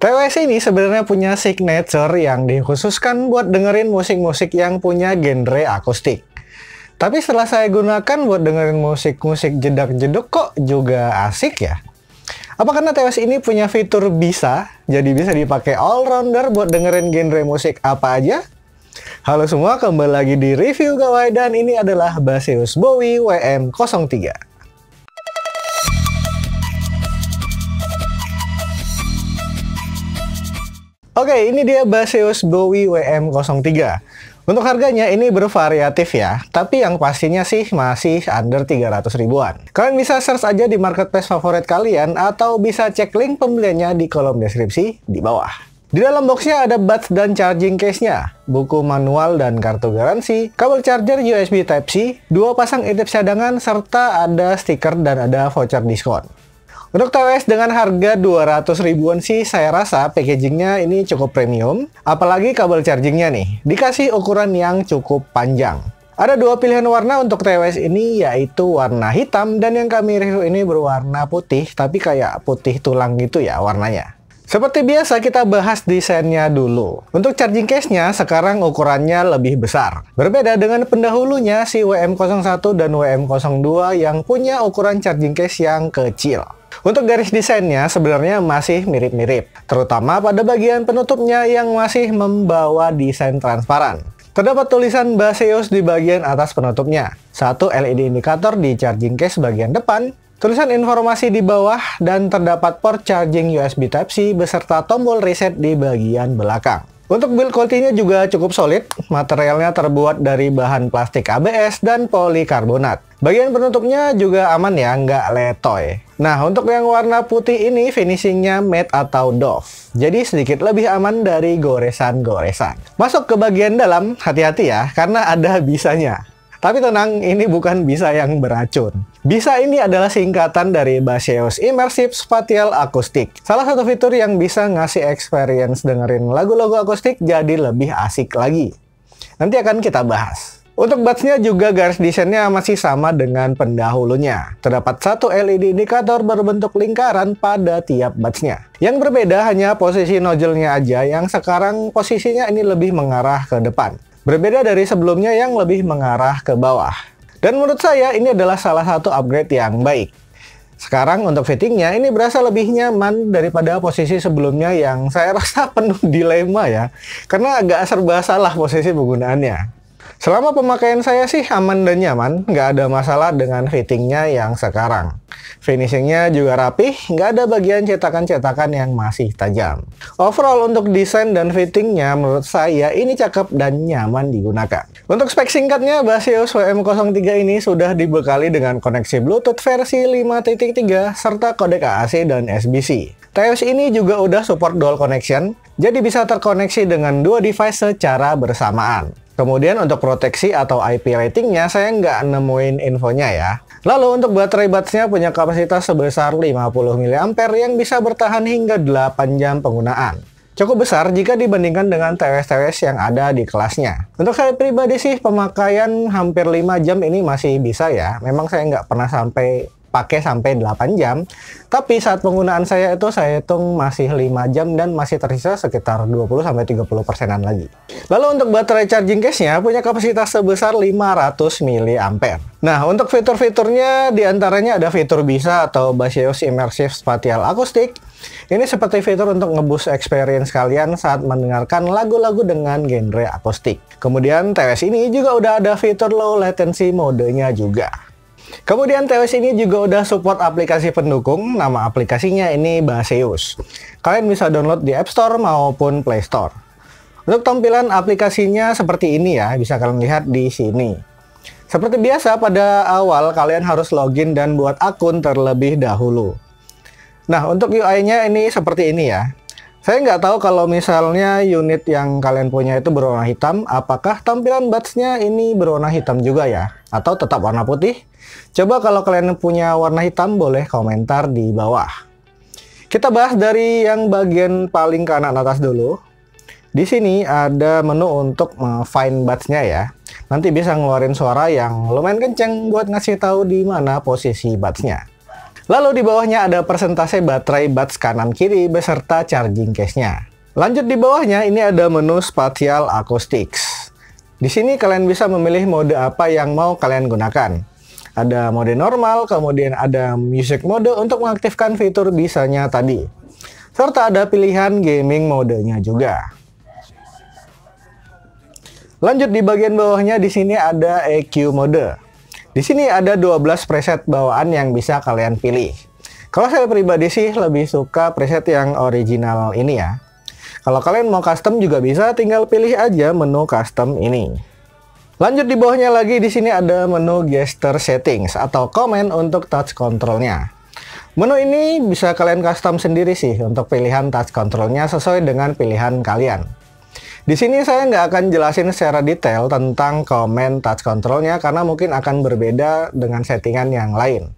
TWS ini sebenarnya punya signature yang dikhususkan buat dengerin musik-musik yang punya genre akustik. Tapi setelah saya gunakan buat dengerin musik-musik jedak-jeduk kok juga asik ya? Apa karena TWS ini punya fitur bisa, jadi bisa dipakai all-rounder buat dengerin genre musik apa aja? Halo semua, kembali lagi di review gawai dan ini adalah Baseus Bowie WM03. Oke, ini dia Baseus Bowie WM03. Untuk harganya ini bervariatif ya, tapi yang pastinya sih masih under 300 ribuan. Kalian bisa search aja di marketplace favorit kalian atau bisa cek link pembeliannya di kolom deskripsi di bawah. Di dalam boxnya ada buds dan charging case-nya, buku manual dan kartu garansi, kabel charger USB Type-C, 2 pasang itip cadangan, serta ada stiker dan ada voucher diskon. Untuk TWS dengan harga 200 ribuan sih saya rasa packagingnya ini cukup premium. Apalagi kabel chargingnya nih, dikasih ukuran yang cukup panjang. Ada 2 pilihan warna untuk TWS ini, yaitu warna hitam dan yang kami review ini berwarna putih, tapi kayak putih tulang gitu ya warnanya. Seperti biasa kita bahas desainnya dulu. Untuk charging case-nya sekarang ukurannya lebih besar. Berbeda dengan pendahulunya si WM01 dan WM02 yang punya ukuran charging case yang kecil. Untuk garis desainnya sebenarnya masih mirip-mirip, terutama pada bagian penutupnya yang masih membawa desain transparan. Terdapat tulisan Baseus di bagian atas penutupnya, satu LED indikator di charging case bagian depan, tulisan informasi di bawah, dan terdapat port charging USB Type-C beserta tombol reset di bagian belakang. Untuk build quality-nya juga cukup solid, materialnya terbuat dari bahan plastik ABS dan polikarbonat. Bagian penutupnya juga aman ya, nggak letoy. Nah, untuk yang warna putih ini finishingnya matte atau doff, jadi sedikit lebih aman dari goresan-goresan. Masuk ke bagian dalam, hati-hati ya, karena ada bisanya. Tapi tenang, ini bukan bisa yang beracun. Bisa ini adalah singkatan dari Baseus Immersive Spatial Acoustic. Salah satu fitur yang bisa ngasih experience dengerin lagu-lagu akustik jadi lebih asik lagi. Nanti akan kita bahas. Untuk buds-nya juga garis desainnya masih sama dengan pendahulunya. Terdapat satu LED indikator berbentuk lingkaran pada tiap buds-nya. Yang berbeda hanya posisi nozzle-nya aja yang sekarang posisinya ini lebih mengarah ke depan. Berbeda dari sebelumnya yang lebih mengarah ke bawah. Dan menurut saya ini adalah salah satu upgrade yang baik. Sekarang untuk fittingnya ini berasa lebih nyaman daripada posisi sebelumnya yang saya rasa penuh dilema ya. Karena agak serba salah posisi penggunaannya. Selama pemakaian saya sih aman dan nyaman, nggak ada masalah dengan fittingnya yang sekarang. Finishingnya juga rapih, nggak ada bagian cetakan-cetakan yang masih tajam. Overall untuk desain dan fittingnya menurut saya ini cakep dan nyaman digunakan. Untuk spek singkatnya, Baseus WM03 ini sudah dibekali dengan koneksi Bluetooth versi 5.3 serta kodek AAC dan SBC. TWS ini juga udah support dual connection, jadi bisa terkoneksi dengan 2 device secara bersamaan. Kemudian untuk proteksi atau IP ratingnya saya nggak nemuin infonya ya. Lalu untuk baterai buds-nya punya kapasitas sebesar 50 mAh yang bisa bertahan hingga 8 jam penggunaan. Cukup besar jika dibandingkan dengan TWS-TWS yang ada di kelasnya. Untuk saya pribadi sih pemakaian hampir 5 jam ini masih bisa ya. Memang saya nggak pernah pakai sampai 8 jam. Tapi saat penggunaan saya itu saya hitung masih 5 jam dan masih tersisa sekitar 20-30%-an lagi. Lalu untuk baterai charging case-nya punya kapasitas sebesar 500 mAh. Nah, untuk fitur-fiturnya diantaranya ada fitur bisa atau Baseus Immersive Spatial Acoustic. Ini seperti fitur untuk nge-boost experience kalian saat mendengarkan lagu-lagu dengan genre akustik. Kemudian TWS ini juga udah ada fitur low latency modenya juga. Kemudian TWS ini juga udah support aplikasi pendukung, nama aplikasinya ini Baseus. Kalian bisa download di App Store maupun Play Store. Untuk tampilan aplikasinya seperti ini ya, bisa kalian lihat di sini. Seperti biasa pada awal kalian harus login dan buat akun terlebih dahulu. Nah, untuk UI-nya ini seperti ini ya. Saya nggak tahu kalau misalnya unit yang kalian punya itu berwarna hitam, apakah tampilan buds-nya ini berwarna hitam juga ya? Atau tetap warna putih? Coba kalau kalian punya warna hitam, boleh komentar di bawah. Kita bahas dari yang bagian paling kanan atas dulu. Di sini ada menu untuk find buds-nya ya. Nanti bisa ngeluarin suara yang lumayan kenceng buat ngasih tahu di mana posisi buds-nya. Lalu di bawahnya ada persentase baterai buds kanan kiri beserta charging case-nya. Lanjut di bawahnya ini ada menu Spatial Acoustics. Di sini kalian bisa memilih mode apa yang mau kalian gunakan. Ada mode normal, kemudian ada music mode untuk mengaktifkan fitur bisanya tadi. Serta ada pilihan gaming modenya juga. Lanjut di bagian bawahnya di sini ada EQ mode. Di sini ada 12 preset bawaan yang bisa kalian pilih. Kalau saya pribadi sih lebih suka preset yang original ini ya. Kalau kalian mau custom juga bisa, tinggal pilih aja menu custom ini. Lanjut di bawahnya lagi di sini ada menu gesture settings atau command untuk touch controlnya. Menu ini bisa kalian custom sendiri sih untuk pilihan touch controlnya sesuai dengan pilihan kalian. Di sini saya nggak akan jelasin secara detail tentang command touch controlnya karena mungkin akan berbeda dengan settingan yang lain.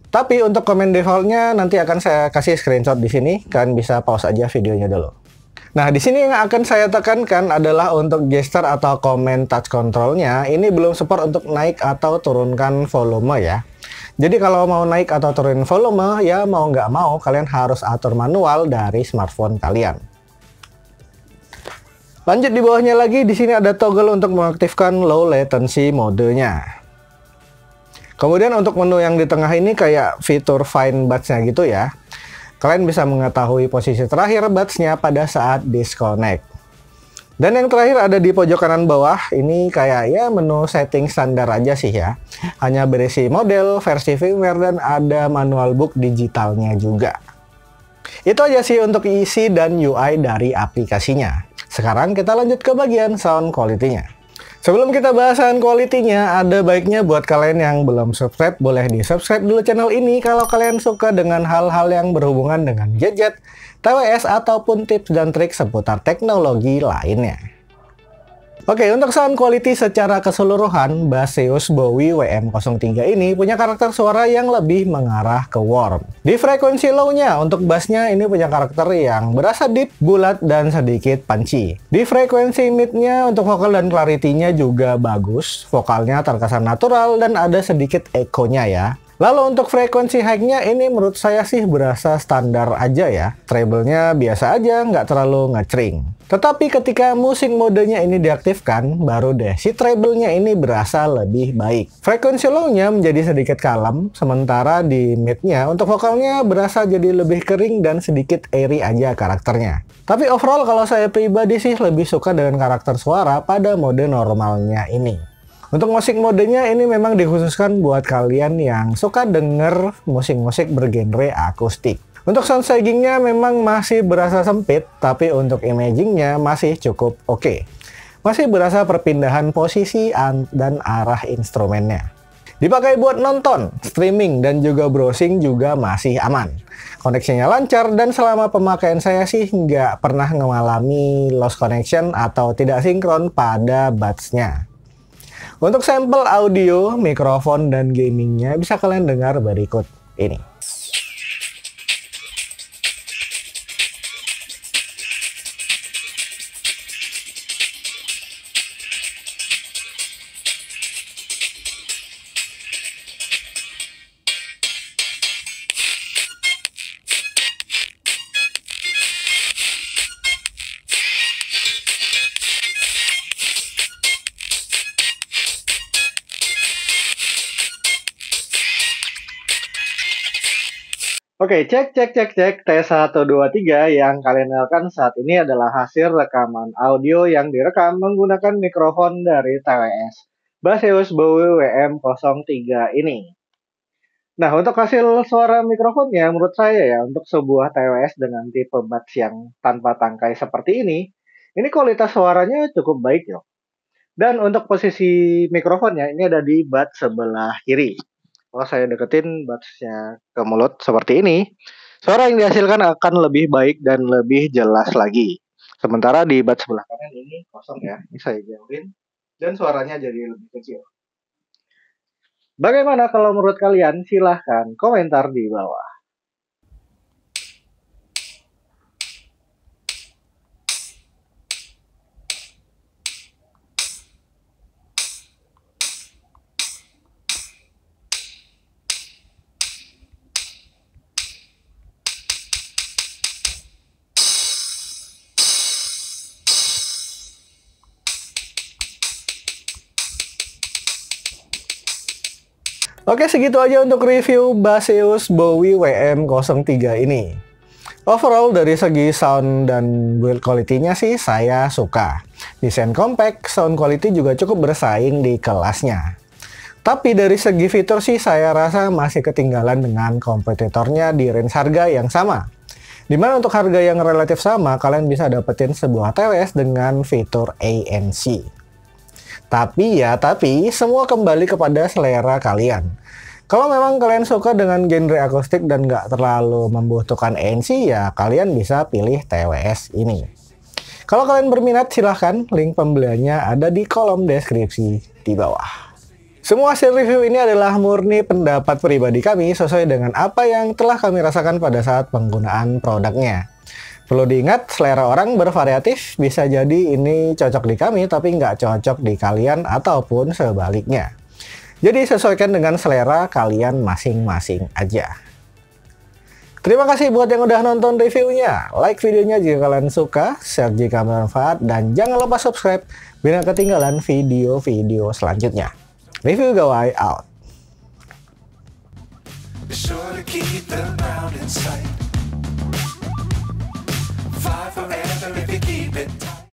Tapi untuk command defaultnya nanti akan saya kasih screenshot di sini, kalian bisa pause aja videonya dulu. Nah, di sini yang akan saya tekankan adalah untuk gesture atau command touch controlnya ini belum support untuk naik atau turunkan volume ya. Jadi kalau mau naik atau turunin volume ya mau nggak mau kalian harus atur manual dari smartphone kalian. Lanjut di bawahnya lagi di sini ada toggle untuk mengaktifkan low latency modenya. Kemudian untuk menu yang di tengah ini kayak fitur find buds-nya gitu ya. Kalian bisa mengetahui posisi terakhir buds-nya pada saat disconnect. Dan yang terakhir ada di pojok kanan bawah, ini kayak ya menu setting standar aja sih ya. Hanya berisi model, versi firmware, dan ada manual book digitalnya juga. Itu aja sih untuk isi dan UI dari aplikasinya. Sekarang kita lanjut ke bagian sound quality-nya. Sebelum kita bahas sound quality-nya, ada baiknya buat kalian yang belum subscribe, boleh di-subscribe dulu channel ini kalau kalian suka dengan hal-hal yang berhubungan dengan gadget, TWS, ataupun tips dan trik seputar teknologi lainnya. Oke, untuk sound quality secara keseluruhan, bass Seus Bowie WM03 ini punya karakter suara yang lebih mengarah ke warm. Di frekuensi low-nya, untuk bassnya ini punya karakter yang berasa deep, bulat, dan sedikit punchy. Di frekuensi mid-nya, untuk vokal dan clarity-nya juga bagus. Vokalnya terkesan natural dan ada sedikit echo-nya ya. Lalu untuk frekuensi high-nya ini menurut saya sih berasa standar aja ya. Treble-nya biasa aja, nggak terlalu ngecring. Tetapi ketika musik modenya ini diaktifkan, baru deh si treble-nya ini berasa lebih baik. Frekuensi low-nya menjadi sedikit kalem, sementara di mid-nya untuk vokalnya berasa jadi lebih kering dan sedikit airy aja karakternya. Tapi overall kalau saya pribadi sih lebih suka dengan karakter suara pada mode normalnya ini. Untuk musik modenya ini memang dikhususkan buat kalian yang suka denger musik-musik bergenre akustik. Untuk sound stagingnya memang masih berasa sempit, tapi untuk imagingnya masih cukup oke. Masih berasa perpindahan posisi dan arah instrumennya. Dipakai buat nonton, streaming, dan juga browsing juga masih aman. Koneksinya lancar dan selama pemakaian saya sih nggak pernah mengalami lost connection atau tidak sinkron pada buds-nya. Untuk sampel audio, mikrofon, dan gamingnya bisa kalian dengar berikut ini. Oke, cek. Tes 1, 2, 3 yang kalian dengarkan saat ini adalah hasil rekaman audio yang direkam menggunakan mikrofon dari TWS Baseus Bowie WM03 ini. Nah, untuk hasil suara mikrofonnya menurut saya ya, untuk sebuah TWS dengan tipe buds yang tanpa tangkai seperti ini kualitas suaranya cukup baik ya. Dan untuk posisi mikrofonnya ini ada di buds sebelah kiri. Kalau saya deketin buds-nya ke mulut seperti ini, suara yang dihasilkan akan lebih baik dan lebih jelas lagi. Sementara di buds sebelah kanan ini kosong ya, ini saya jauhin dan suaranya jadi lebih kecil. Bagaimana kalau menurut kalian? Silahkan komentar di bawah. Oke, segitu aja untuk review Baseus Bowie WM03 ini. Overall dari segi sound dan build quality-nya sih saya suka. Desain compact, sound quality juga cukup bersaing di kelasnya. Tapi dari segi fitur sih saya rasa masih ketinggalan dengan kompetitornya di range harga yang sama. Dimana untuk harga yang relatif sama, kalian bisa dapetin sebuah TWS dengan fitur ANC. Tapi semua kembali kepada selera kalian. Kalau memang kalian suka dengan genre akustik dan nggak terlalu membutuhkan ANC, ya kalian bisa pilih TWS ini. Kalau kalian berminat, silahkan link pembeliannya ada di kolom deskripsi di bawah. Semua hasil review ini adalah murni pendapat pribadi kami sesuai dengan apa yang telah kami rasakan pada saat penggunaan produknya. Perlu diingat, selera orang bervariatif, bisa jadi ini cocok di kami tapi nggak cocok di kalian ataupun sebaliknya. Jadi sesuaikan dengan selera kalian masing-masing aja. Terima kasih buat yang udah nonton reviewnya. Like videonya jika kalian suka, share jika bermanfaat, dan jangan lupa subscribe biar gak ketinggalan video-video selanjutnya. Review Gawai out. Be sure to keep the ground in sight. Fly forever if you keep it